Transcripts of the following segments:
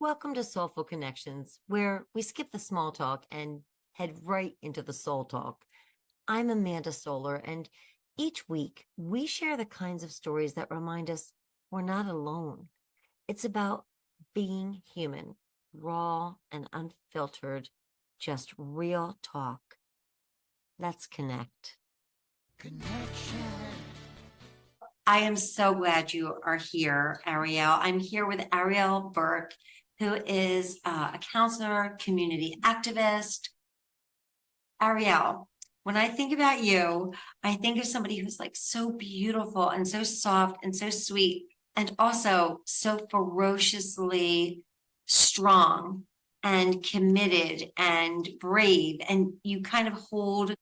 Welcome to SolFul Connections, where we skip the small talk and head right into the soul talk. I'm Amanda Solar, and each week we share the kinds of stories that remind us we're not alone. It's about being human, raw and unfiltered, just real talk. Let's connect. I am so glad you are here, Ariel. I'm here with Ariel Virk, who is a counselor, community activist. Ariel, when I think about you, I think of somebody who's like so beautiful and so soft and so sweet, and also so ferociously strong and committed and brave. And you kind of hold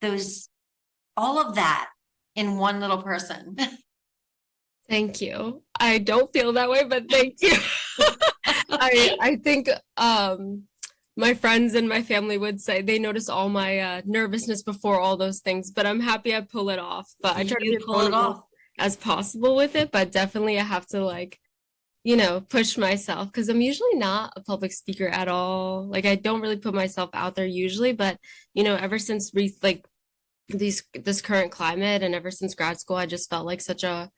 those, all of that in one little person. Thank you. I don't feel that way, but thank you. I think my friends and my family would say they notice all my nervousness before all those things, but I'm happy I pull it off. But I try to You be pull it off. as possible with it, but definitely I have to push myself because I'm usually not a public speaker at all. Like I don't really put myself out there usually, but ever since this current climate and ever since grad school, I just felt like such a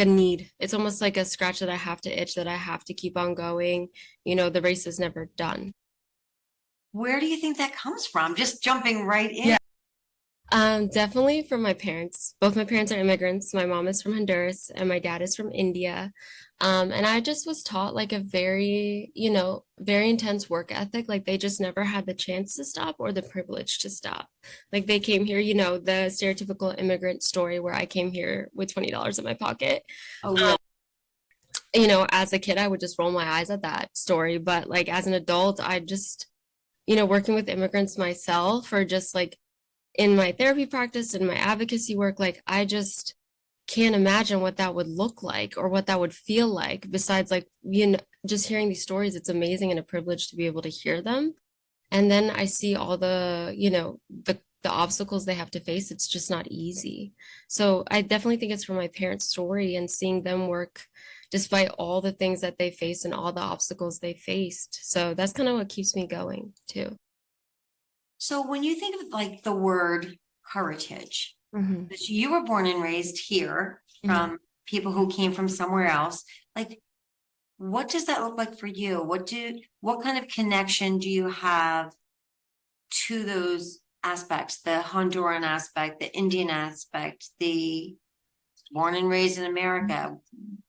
need. It's almost like a scratch that I have to itch, that I have to keep on going. The race is never done. Where do you think that comes from? Just jumping right in. Yeah. Definitely from my parents. Both my parents are immigrants. My mom is from Honduras and my dad is from India. And I just was taught like a very, very intense work ethic. Like they just never had the chance to stop or the privilege to stop. Like they came here, the stereotypical immigrant story where I came here with $20 in my pocket. Oh, yeah. As a kid, I would just roll my eyes at that story. But like as an adult, I just, working with immigrants myself or just like in my therapy practice and my advocacy work, like I just can't imagine what that would look like or what that would feel like. Besides, like, just hearing these stories, it's amazing and a privilege to be able to hear them. And then I see all the obstacles they have to face. It's just not easy. So I definitely think it's from my parents' story and seeing them work despite all the things that they faced and all the obstacles they faced. So that's kind of what keeps me going too. So when you think of like the word heritage, that you were born and raised here from people who came from somewhere else, like what does that look like for you? What kind of connection do you have to those aspects, the Honduran aspect, the Indian aspect, the born and raised in America?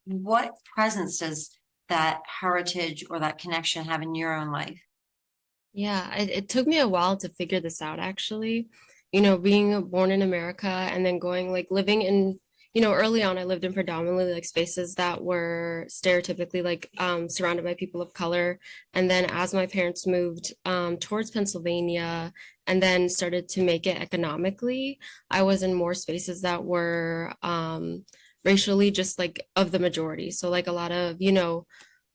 What presence does that heritage or that connection have in your own life? Yeah, it took me a while to figure this out, actually. Being born in America and then going like living in, early on, I lived in predominantly like spaces that were stereotypically like surrounded by people of color. And then as my parents moved towards Pennsylvania and then started to make it economically, I was in more spaces that were racially just like of the majority. So like a lot of,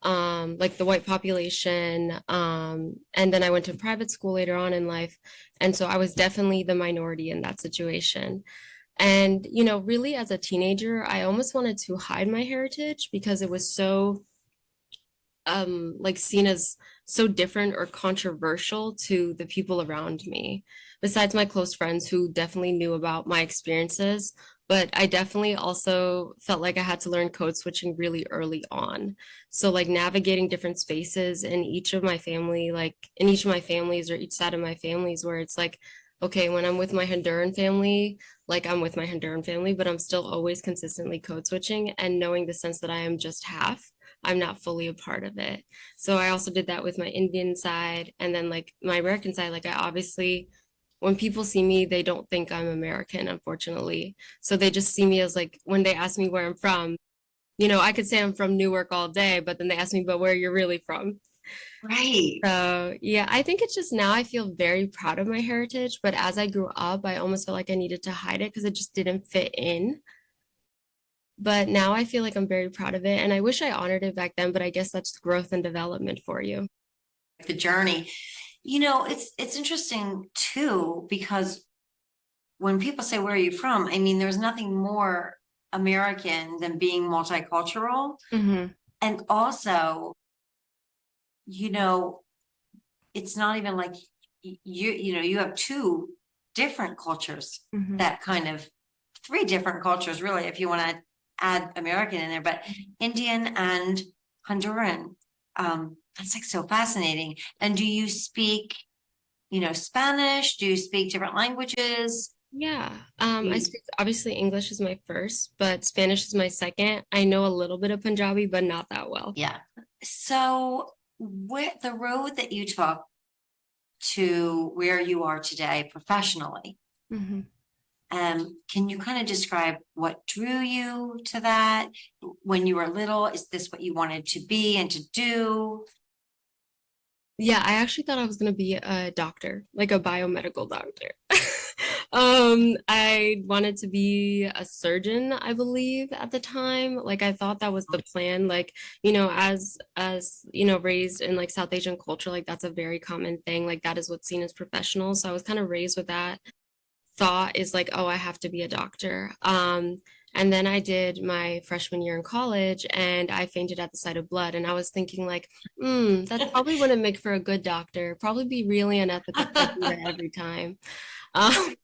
like the white population. And then I went to private school later on in life. And so I was definitely the minority in that situation. And, really as a teenager, I almost wanted to hide my heritage because it was so like seen as so different or controversial to the people around me, besides my close friends who definitely knew about my experiences. But I definitely also felt like I had to learn code switching really early on. So like navigating different spaces in each of my family, like in each of my families or each side of my families, where it's like, okay, when I'm with my Honduran family, like I'm with my Honduran family, but I'm still always consistently code switching and knowing the sense that I am just half. I'm not fully a part of it. So I also did that with my Indian side and then like my American side. Like I obviously, when people see me, they don't think I'm American, unfortunately. So they just see me as like, when they ask me where I'm from, I could say I'm from Newark all day, but then they ask me, but where you're really from. Right. So yeah, I think it's just now I feel very proud of my heritage, but as I grew up, I almost felt like I needed to hide it because it just didn't fit in. But now I feel like I'm very proud of it. And I wish I honored it back then, but I guess that's growth and development for you. The journey. It's interesting too, because when people say, where are you from? I mean, there's nothing more American than being multicultural. Mm-hmm. And also you know, it's not even like you have two different cultures Mhm. that kind of three different cultures, really, if you want to add American in there, but Indian and Honduran. That's like so fascinating. And do you speak, Spanish? Do you speak different languages? Yeah, I speak obviously English is my first, but Spanish is my second. I know a little bit of Punjabi, but not that well. Yeah. So, with the road that you took to where you are today professionally, Mhm. can you kind of describe what drew you to that when you were little? Is this what you wanted to be and to do? Yeah, I actually thought I was gonna be a doctor, like a biomedical doctor. I wanted to be a surgeon, I believe, at the time. Like I thought that was the plan. Like, raised in like South Asian culture, like that's a very common thing. Like that is what's seen as professional. So I was kind of raised with that thought is like, oh, I have to be a doctor. And then I did my freshman year in college and I fainted at the sight of blood. And I was thinking, like, that probably wouldn't make for a good doctor, probably be really unethical if I do that every time. Um,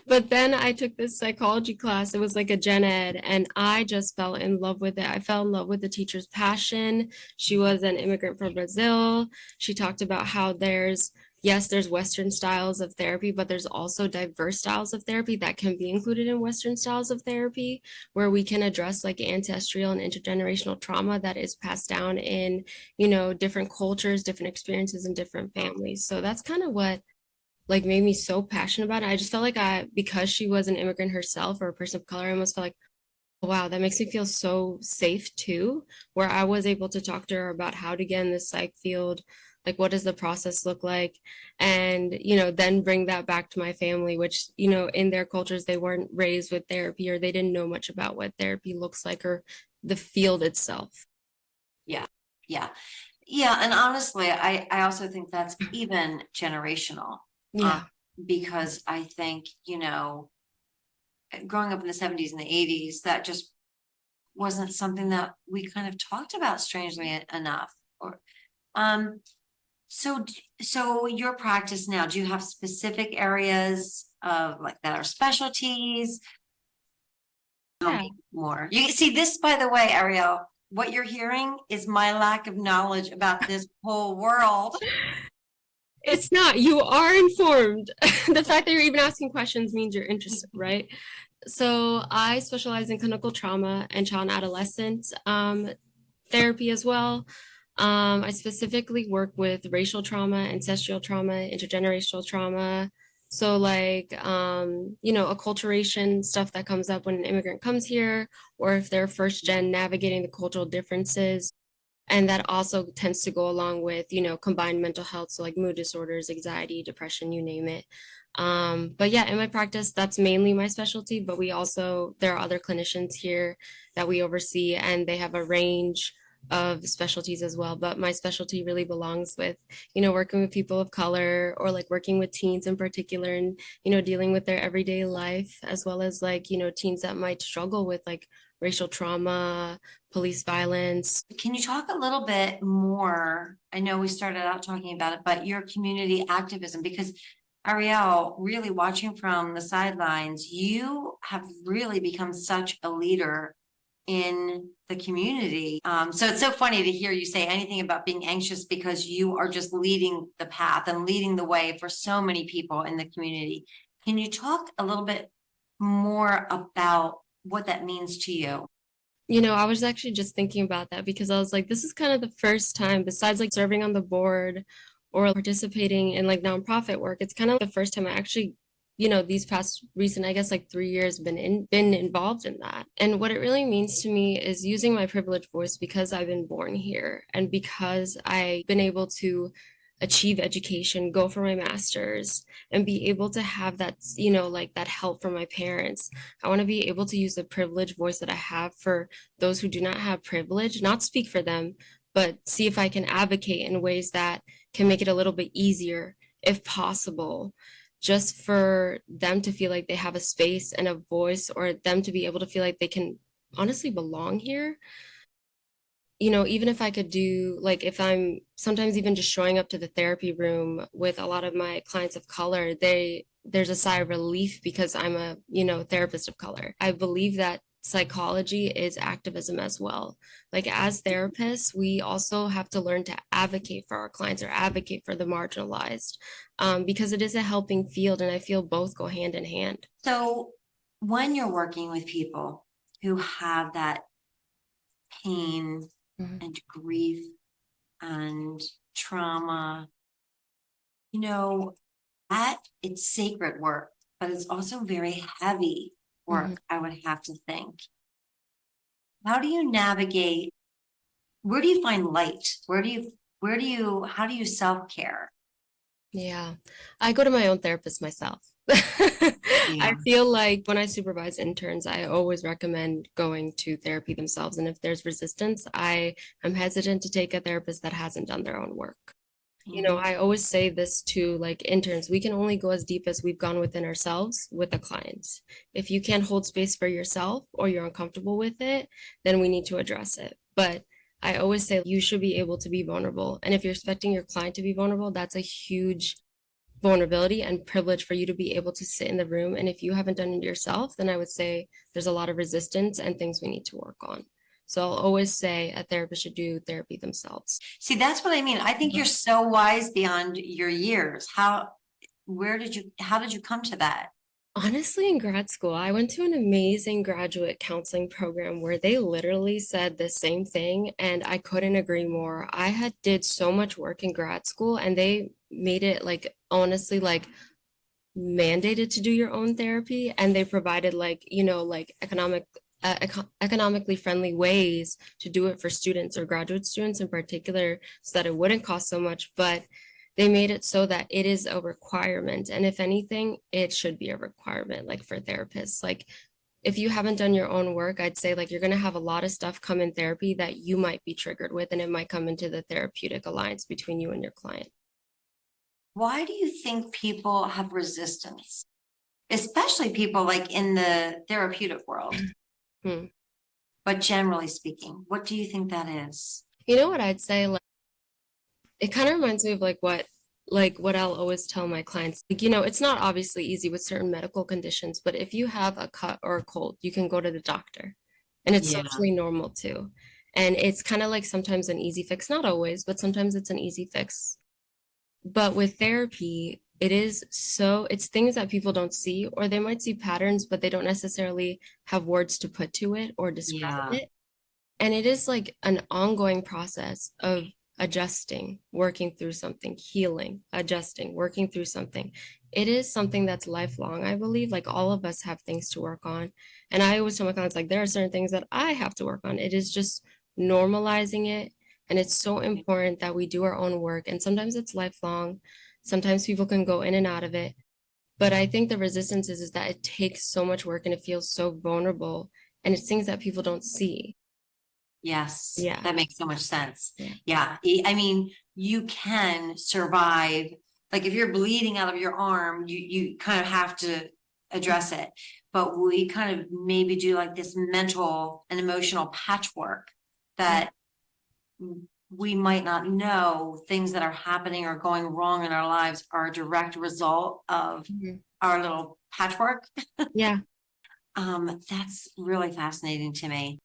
but then I took this psychology class. It was like a gen ed, and I just fell in love with it. I fell in love with the teacher's passion. She was an immigrant from Brazil. She talked about how there's Western styles of therapy, but there's also diverse styles of therapy that can be included in Western styles of therapy, where we can address like ancestral and intergenerational trauma that is passed down in, different cultures, different experiences, and different families. So that's kind of what like made me so passionate about it. I just felt like because she was an immigrant herself or a person of color, I almost felt like, oh, wow, that makes me feel so safe too, where I was able to talk to her about how to get in the psych field, like what does the process look like, and then bring that back to my family, which in their cultures they weren't raised with therapy or they didn't know much about what therapy looks like or the field itself. Yeah, yeah, yeah. And honestly, I also think that's even generational, um, Yeah. because I think, growing up in the 70s and the 80s, that just wasn't something that we kind of talked about strangely enough. Or um, so your practice now, do you have specific areas of like that are specialties? Tell Yeah. me more. You see this, by the way, Ariel, what you're hearing is my lack of knowledge about this whole world. It's not. You are informed. The fact that you're even asking questions means you're interested, right? So I specialize in clinical trauma and child and adolescent therapy as well. I specifically work with racial trauma, ancestral trauma, intergenerational trauma. So like, acculturation stuff that comes up when an immigrant comes here, or if they're first gen navigating the cultural differences. And that also tends to go along with, combined mental health. So like mood disorders, anxiety, depression, you name it. But yeah, in my practice, that's mainly my specialty, but there are other clinicians here that we oversee and they have a range of specialties as well. But my specialty really belongs with, working with people of color or like working with teens in particular and, dealing with their everyday life, as well as like, teens that might struggle with like racial trauma, police violence. Can you talk a little bit more? I know we started out talking about it, but your community activism, because Ariel, really watching from the sidelines, you have really become such a leader in the community. So it's so funny to hear you say anything about being anxious because you are just leading the path and leading the way for so many people in the community. Can you talk a little bit more about what that means to you? I was actually just thinking about that because I was like, this is kind of the first time, besides like serving on the board or participating in like nonprofit work, it's kind of the first time I actually, these past recent, I guess like 3 years been involved in that. And what it really means to me is using my privileged voice because I've been born here and because I've been able to achieve education, go for my master's, and be able to have that, like that help from my parents. I want to be able to use the privileged voice that I have for those who do not have privilege, not speak for them, but see if I can advocate in ways that can make it a little bit easier, if possible, just for them to feel like they have a space and a voice, or them to be able to feel like they can honestly belong here. even if I could do, like, if I'm sometimes even just showing up to the therapy room with a lot of my clients of color, there's a sigh of relief because I'm a, therapist of color. I believe that psychology is activism as well. Like, as therapists, we also have to learn to advocate for our clients or advocate for the marginalized, because it is a helping field, and I feel both go hand in hand. So when you're working with people who have that pain Mhm. and grief and trauma, you know, that it's sacred work, but it's also very heavy Mhm. work, I would have to think. How do you navigate? Where do you find light? How do you self-care? Yeah, I go to my own therapist myself. I Yeah. feel like when I supervise interns, I always recommend going to therapy themselves. And if there's resistance, I am hesitant to take a therapist that hasn't done their own work. Mhm. I always say this to like interns, we can only go as deep as we've gone within ourselves with the clients. If you can't hold space for yourself or you're uncomfortable with it, then we need to address it. But I always say you should be able to be vulnerable. And if you're expecting your client to be vulnerable, that's a huge vulnerability and privilege for you to be able to sit in the room. And if you haven't done it yourself, then I would say there's a lot of resistance and things we need to work on. So I'll always say a therapist should do therapy themselves. See, that's what I mean. I think you're so wise beyond your years. How did you come to that? Honestly, in grad school, I went to an amazing graduate counseling program where they literally said the same thing, and I couldn't agree more. I had did so much work in grad school, and they made it like honestly like mandated to do your own therapy, and they provided like like economically friendly ways to do it for students or graduate students in particular, so that it wouldn't cost so much, but they made it so that it is a requirement. And if anything, it should be a requirement, like for therapists. Like, if you haven't done your own work, I'd say like you're going to have a lot of stuff come in therapy that you might be triggered with, and it might come into the therapeutic alliance between you and your client. Why do you think people have resistance? Especially people like in the therapeutic world, Hmm. but generally speaking, what do you think that is? You know what I'd say? Like, it kind of reminds me of like what I'll always tell my clients. Like, it's not obviously easy with certain medical conditions, but if you have a cut or a cold, you can go to the doctor. And it's Yeah. socially normal too. And it's kind of like sometimes an easy fix, not always, but sometimes it's an easy fix. But with therapy, it's things that people don't see, or they might see patterns, but they don't necessarily have words to put to it or describe Yeah. it. And it is like an ongoing process of adjusting, working through something, healing, adjusting, working through something. It is something that's lifelong, I believe. Like, all of us have things to work on. And I always tell my clients, like, there are certain things that I have to work on. It is just normalizing it. And it's so important that we do our own work. And sometimes it's lifelong. Sometimes people can go in and out of it. But I think the resistance is that it takes so much work and it feels so vulnerable. And it's things that people don't see. Yes, Yeah. that makes so much sense. Yeah. Yeah. I mean, you can survive. Like if you're bleeding out of your arm, you kind of have to address it. But we kind of maybe do like this mental and emotional patchwork that we might not know things that are happening or going wrong in our lives are a direct result of Mhm. our little patchwork. Yeah. That's really fascinating to me.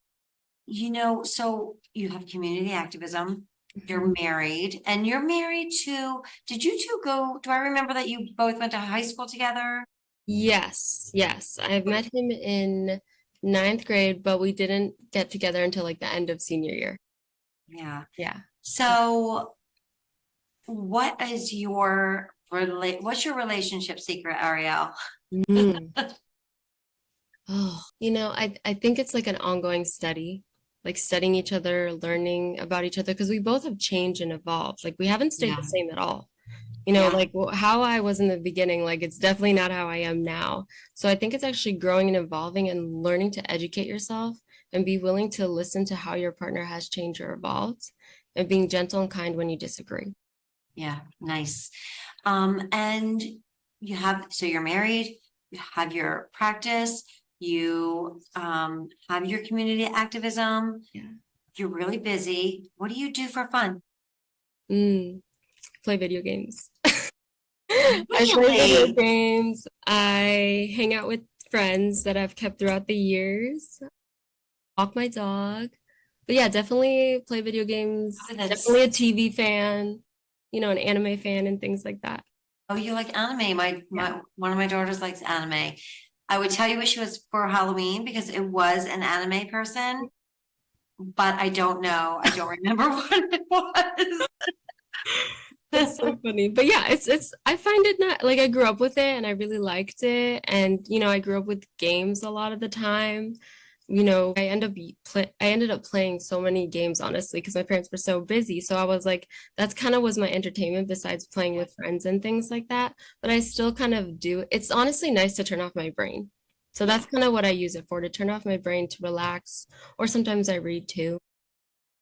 So you have community activism, you're married, and you're married to, did you two go, do I remember that you both went to high school together? Yes, yes. I've met him in ninth grade, but we didn't get together until like the end of senior year. Yeah. Yeah. So what's your relationship secret, Ariel? Mm. Oh, I think it's like an ongoing study, like studying each other, learning about each other, because we both have changed and evolved. Like, we haven't stayed the Yeah, same at all. yeah, Like, how I was in the beginning, like it's definitely not how I am now. So I think it's actually growing and evolving and learning to educate yourself and be willing to listen to how your partner has changed or evolved, and being gentle and kind when you disagree. yeah, nice. And so you're married, you have your practice, you have your community activism. Yeah. you're really busy. What do you do for fun? Play video games. I play video Really? games. I hang out with friends that I've kept throughout the years. Walk my dog. But yeah, definitely play video games. Oh, that's, Definitely a TV fan, an anime fan and things like that. oh, you like anime. Yeah. One of my daughters likes anime. I would tell you what she was for Halloween because it was an anime person, but I don't know. I don't remember what it was. That's so funny. But yeah, it's I find it not like I grew up with it and I really liked it. And I grew up with games a lot of the time. I ended up playing so many games honestly because my parents were so busy. So I was like, that's kind of was my entertainment besides playing with friends and things like that. But I still kind of do. It's honestly nice to turn off my brain. So that's kind of what I use it for, to turn off my brain, to relax, or sometimes I read too.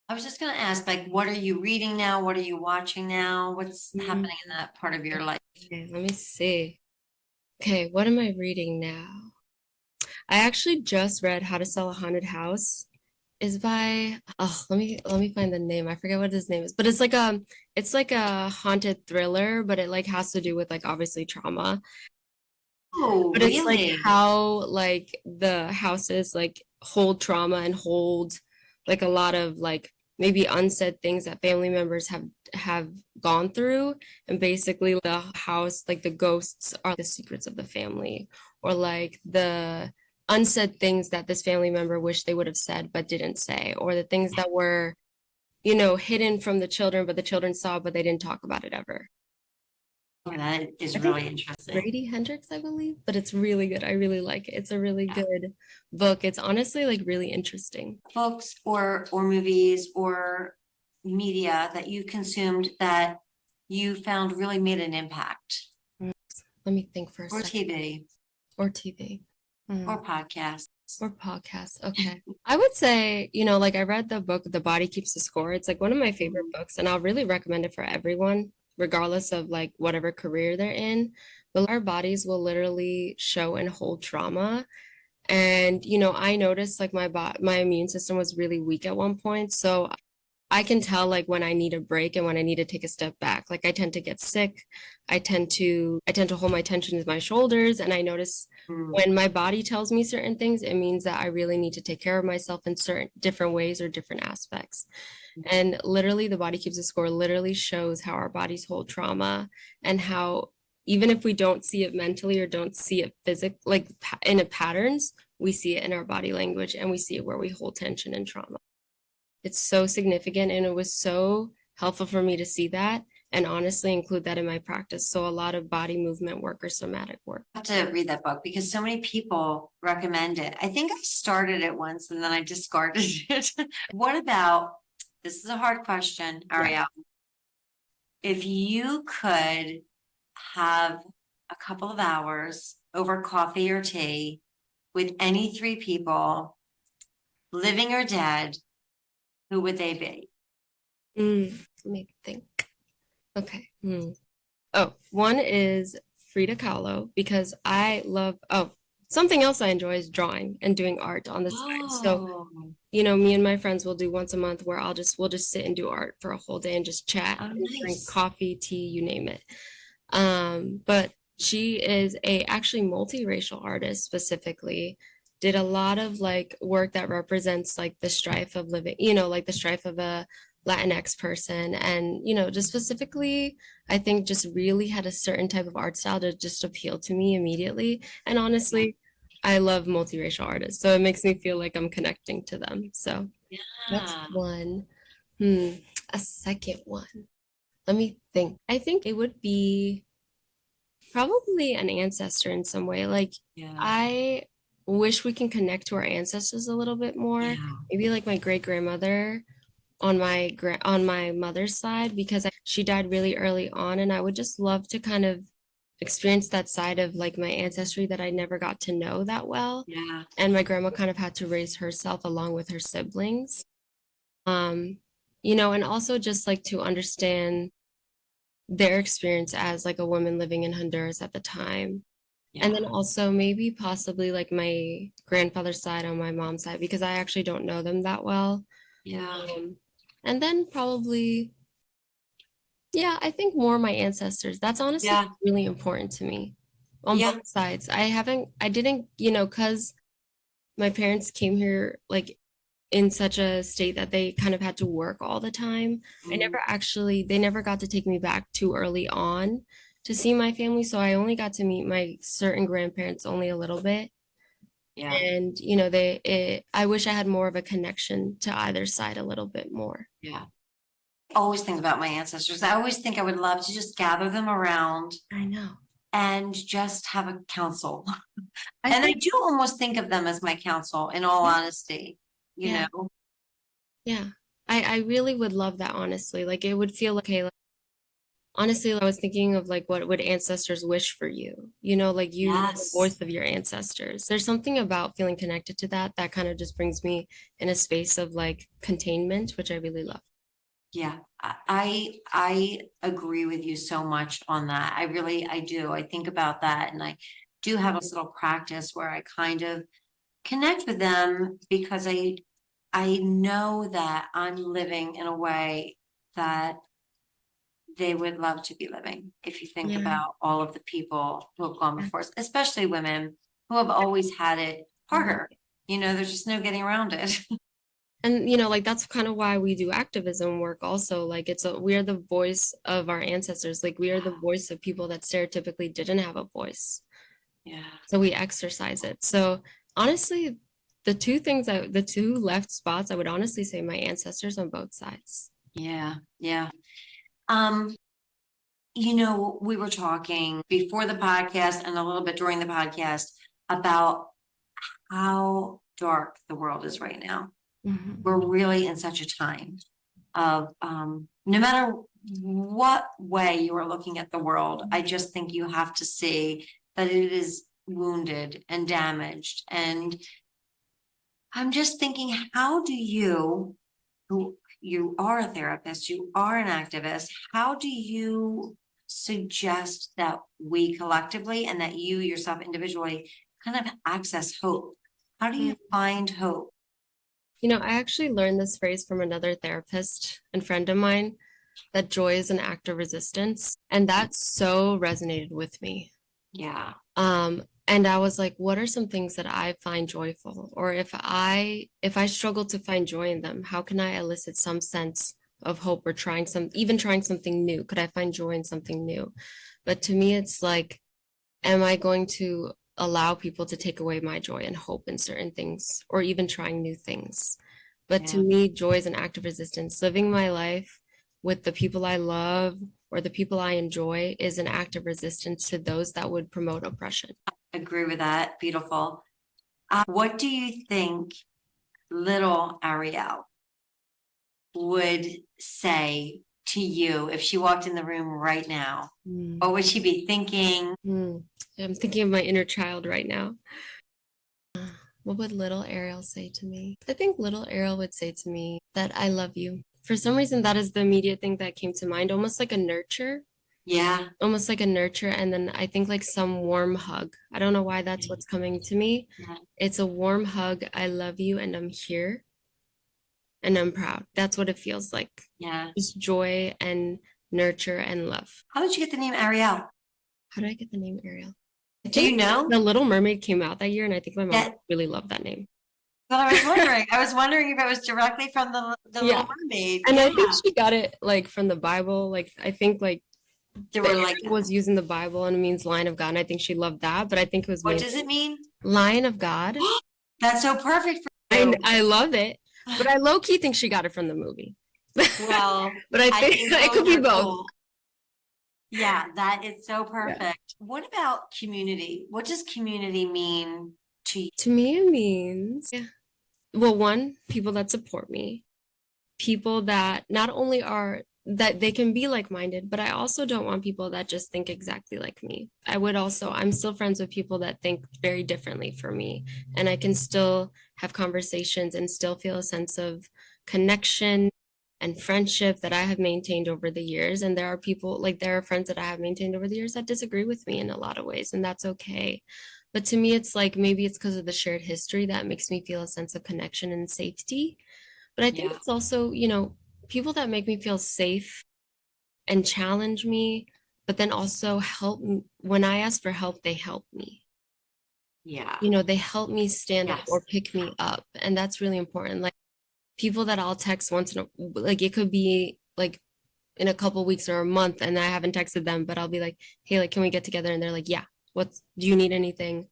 I was just going to ask, like, what are you reading now? What are you watching now? What's happening in that part of your life? Okay, let me see. Okay, what am I reading now? I actually just read How to Sell a Haunted House. Is by let me find the name. I forget what his name is, but it's like a haunted thriller, but it like has to do with like obviously trauma. Oh, But it's like really? how like the houses like hold trauma and hold like a lot of like maybe unsaid things that family members have gone through, and basically the house, like the ghosts are the secrets of the family, or like the unsaid things that this family member wished they would have said but didn't say, or the things that were hidden from the children but the children saw but they didn't talk about it ever. Oh, that is I think really it's interesting. Brady Hendricks, I believe, but it's really good. I really like it. It's a really Yeah. good book. It's honestly like really interesting. Books or movies or media that you consumed that you found really made an impact, Mm, Let me think for a or second. TV Or TV. or podcasts. Or podcasts. Okay. I would say, like I read the book The Body Keeps the Score. It's like one of my favorite books, and I'll really recommend it for everyone, regardless of like whatever career they're in. But our bodies will literally show and hold trauma. And I noticed like my immune system was really weak at one point. So I can tell like when I need a break and when I need to take a step back. Like I tend to get sick. I tend to hold my tension with my shoulders, and I notice Mm. when my body tells me certain things, it means that I really need to take care of myself in certain different ways or different aspects. And literally the Body Keeps a Score literally shows how our bodies hold trauma, and how even if we don't see it mentally or don't see it physically like in a patterns, we see it in our body language, and we see it where we hold tension and trauma. It's so significant, and it was so helpful for me to see that and honestly include that in my practice. So a lot of body movement work or somatic work. I have to read that book because so many people recommend it. I think I started it once and then I discarded it. What about, this is a hard question, Yeah. Ariel. If you could have a couple of hours over coffee or tea with any three people, living or dead, who would they be? Let me think. Okay. Oh, one is Frida Kahlo, because something else I enjoy is drawing and doing art on the side. So, Oh, me and my friends will do once a month where we'll just sit and do art for a whole day and just chat oh, and drink nice. coffee, tea, you name it. But she is a actually multiracial artist specifically, did a lot of like work that represents like the strife of living, like the strife of a Latinx person. And, just specifically, I think just really had a certain type of art style that just appealed to me immediately. And honestly, I love multiracial artists. So it makes me feel like I'm connecting to them. So that's Yeah. one. A second one. Let me think. I think it would be probably an ancestor in some way. Like Yeah. I wish we can connect to our ancestors a little bit more. Yeah. Maybe like my great grandmother on my mother's side, because she died really early on, and I would just love to kind of experience that side of like my ancestry that I never got to know that well. Yeah. And my grandma kind of had to raise herself along with her siblings. And also just like to understand their experience as like a woman living in Honduras at the time. And then Yeah. also maybe possibly like my grandfather's side on my mom's side, because I actually don't know them that well. Yeah. And then probably, yeah, I think more my ancestors. That's honestly Yeah. really important to me on Yeah. both sides. I didn't, because my parents came here like in such a state that they kind of had to work all the time. They never got to take me back too early on to see my family. So I only got to meet my certain grandparents only a little bit. Yeah. And, I wish I had more of a connection to either side a little bit more. Yeah. I always think about my ancestors. I always think I would love to just gather them around I know. and just have a council. I And I think, do almost think of them as my council, in all honesty, you yeah, know? yeah. I really would love that, honestly. Like it would feel okay. Like, honestly, I was thinking of like what would ancestors wish for you? Like you, the Yes. voice of your ancestors. There's something about feeling connected to that kind of just brings me in a space of like containment, which I really love. Yeah, I agree with you so much on that. I do. I think about that, and I do have this little practice where I kind of connect with them because I know that I'm living in a way that they would love to be living. If you think Yeah. about all of the people who have gone Yeah. before us, especially women who have always had it Mhm. harder. There's just no getting around it. And like that's kind of why we do activism work also. Like we are the voice of our ancestors. Like we are the voice of people that stereotypically didn't have a voice. Yeah. So we exercise it. So honestly, the two left spots, I would honestly say my ancestors on both sides. Yeah. Yeah. Um, we were talking before the podcast and a little bit during the podcast about how dark the world is right now. Mhm. We're really in such a time of no matter what way you are looking at the world, I just think you have to see that it is wounded and damaged. And I'm just thinking, how do who you are a therapist, you are an activist, how do you suggest that we collectively and that you yourself individually kind of access hope? How do you find hope? I actually learned this phrase from another therapist and friend of mine that joy is an act of resistance. And that so resonated with me. Yeah. And I was like, what are some things that I find joyful? Or if I struggle to find joy in them, how can I elicit some sense of hope or even trying something new? Could I find joy in something new? But to me, it's like, am I going to allow people to take away my joy and hope in certain things or even trying new things? But to Yeah. me, joy is an act of resistance. Living my life with the people I love or the people I enjoy is an act of resistance to those that would promote oppression. Agree with that. Beautiful. What do you think little Ariel would say to you if she walked in the room right now? What would she be thinking? I'm thinking of my inner child right now. What would little Ariel say to me? I think little Ariel would say to me that I love you. For some reason, that is the immediate thing that came to mind, almost like a nurture. Yeah. Almost like a nurture. And then I think like some warm hug. I don't know why that's what's coming to me. Yeah. It's a warm hug. I love you and I'm here and I'm proud. That's what it feels like. Yeah. Just joy and nurture and love. How did you get the name Ariel? How did I get the name Ariel? Do you know? The Little Mermaid came out that year, and I think my mom Yeah. really loved that name. Well, I was wondering. I was wondering if it was directly from the Yeah. Little Mermaid. And I Yeah. think she got it like from the Bible. Like I think like There were like, was using the Bible and it means Lion of God. And I think she loved that, but I think it was what does it mean? Lion of God. That's so perfect for you. I love it, but I low key think she got it from the movie. Well, but I think it could be both. Cool. Yeah, that is so perfect. What about community? What does community mean to you? To me, it means, well, one, people that support me, people that not only are that they can be like-minded, but I also don't want people that just think exactly like me. I'm still friends with people that think very differently from me, and I can still have conversations and still feel a sense of connection and friendship that I have maintained over the years. And there are friends that I have maintained over the years that disagree with me in a lot of ways, and that's okay. But to me, it's like maybe it's because of the shared history that makes me feel a sense of connection and safety. But I think Yeah. it's also, people that make me feel safe and challenge me, but then also when I ask for help, they help me. Yeah. They help me stand up or Yes. pick me up. And that's really important. Like people that I'll text once in a, like it could be like in a couple weeks or a month and I haven't texted them, but I'll be like, hey, like, can we get together? And they're like, yeah, do you need anything?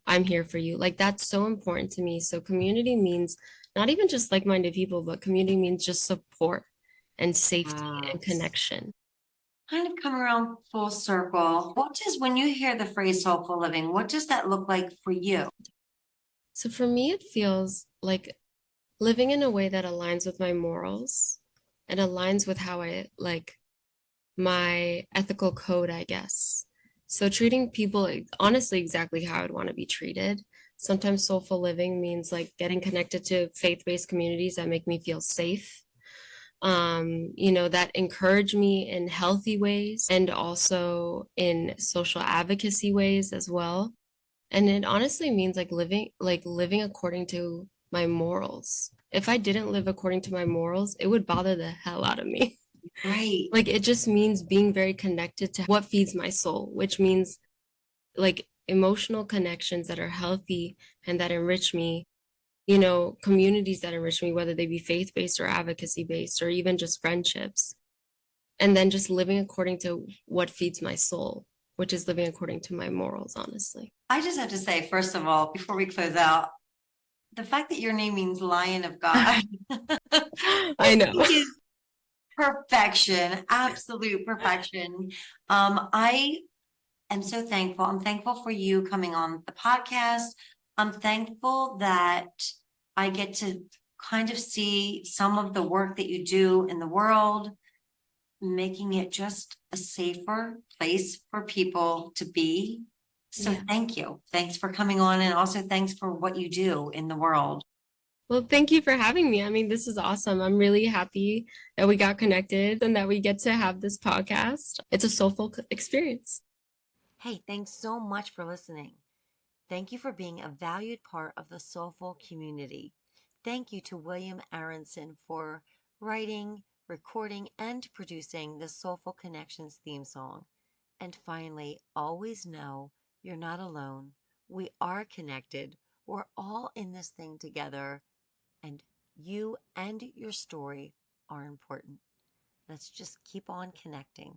I'm here for you. Like that's so important to me. So community means not even just like-minded people, but community means just support and safety and Yes. connection. Kind of come around full circle. When you hear the phrase soulful living, what does that look like for you? So for me, it feels like living in a way that aligns with my morals and aligns with how I like my ethical code, I guess. So treating people honestly exactly how I'd want to be treated. Sometimes soulful living means like getting connected to faith-based communities that make me feel safe, that encourage me in healthy ways and also in social advocacy ways as well. And it honestly means like living according to my morals. If I didn't live according to my morals, it would bother the hell out of me. Right. Like it just means being very connected to what feeds my soul, which means like emotional connections that are healthy and that enrich me, communities that enrich me, whether they be faith-based or advocacy-based or even just friendships. And then just living according to what feeds my soul, which is living according to my morals, honestly. I just have to say, first of all, before we close out, the fact that your name means Lion of God I know. is perfection, absolute perfection. I am so thankful. I'm thankful for you coming on the podcast. I'm thankful that I get to kind of see some of the work that you do in the world, making it just a safer place for people to be. So Yeah. thank you. Thanks for coming on, and also thanks for what you do in the world. Well, thank you for having me. I mean, this is awesome. I'm really happy that we got connected and that we get to have this podcast. It's a soulful experience. Hey, thanks so much for listening. Thank you for being a valued part of the Soulful community. Thank you to William Aronson for writing, recording, and producing the Soulful Connections theme song. And finally, always know you're not alone. We are connected. We're all in this thing together, and you and your story are important. Let's just keep on connecting.